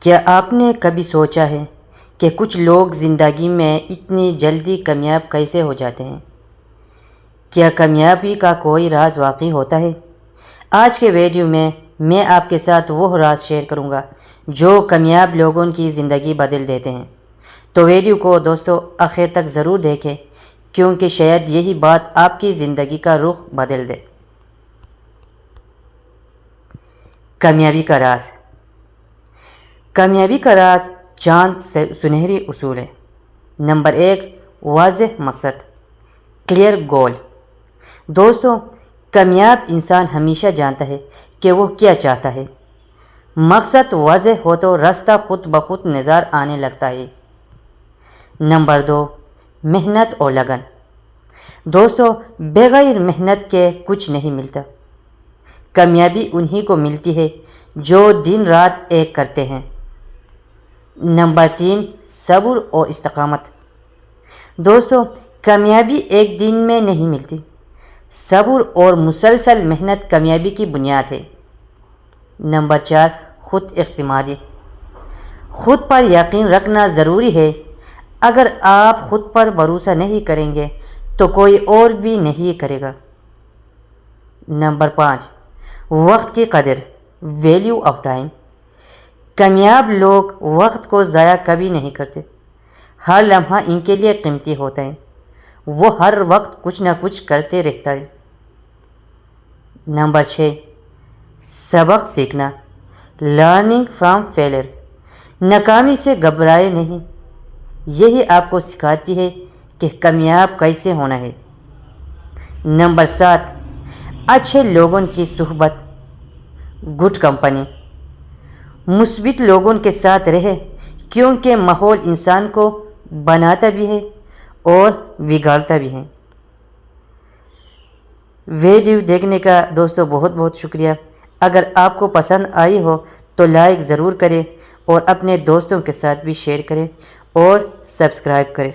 کیا آپ نے کبھی سوچا ہے کہ کچھ لوگ زندگی میں اتنی جلدی کامیاب کیسے ہو جاتے ہیں؟ کیا کامیابی کا کوئی راز واقعی ہوتا ہے؟ آج کے ویڈیو میں آپ کے ساتھ وہ راز شیئر کروں گا جو کامیاب لوگوں کی زندگی بدل دیتے ہیں۔ تو ویڈیو کو دوستو آخر تک ضرور دیکھیں، کیونکہ شاید یہی بات آپ کی زندگی کا رخ بدل دے۔ کامیابی کا راز۔ کامیابی کا راز چاند سنہری اصول ہے۔ نمبر 1، واضح مقصد، کلیئر گول۔ دوستو، کامیاب انسان ہمیشہ جانتا ہے کہ وہ کیا چاہتا ہے۔ مقصد واضح ہو تو راستہ خود بخود نظر آنے لگتا ہے۔ نمبر 2، محنت اور لگن۔ دوستو، بغیر محنت کے کچھ نہیں ملتا۔ کامیابی انہی کو ملتی ہے جو دن رات ایک کرتے ہیں۔ نمبر 3، صبر اور استقامت۔ دوستو، کامیابی ایک دن میں نہیں ملتی۔ صبر اور مسلسل محنت کامیابی کی بنیاد ہے۔ نمبر 4، خود اعتمادی۔ خود پر یقین رکھنا ضروری ہے۔ اگر آپ خود پر بھروسہ نہیں کریں گے تو کوئی اور بھی نہیں کرے گا۔ نمبر 5، وقت کی قدر، ویلیو آف ٹائم۔ کامیاب لوگ وقت کو ضائع کبھی نہیں کرتے۔ ہر لمحہ ان کے لیے قیمتی ہوتا ہے۔ وہ ہر وقت کچھ نہ کچھ کرتے رہتا ہے۔ نمبر 6، سبق سیکھنا، لرننگ فرام فیلئر۔ ناکامی سے گھبرائے نہیں، یہی آپ کو سکھاتی ہے کہ کامیاب کیسے ہونا ہے۔ نمبر 7، اچھے لوگوں کی صحبت، گڈ کمپنی۔ مثبت لوگوں کے ساتھ رہے، کیونکہ ماحول انسان کو بناتا بھی ہے اور بگاڑتا بھی ہے۔ ویڈیو دیکھنے کا دوستو بہت بہت شکریہ۔ اگر آپ کو پسند آئی ہو تو لائک ضرور کریں اور اپنے دوستوں کے ساتھ بھی شیئر کریں اور سبسکرائب کریں۔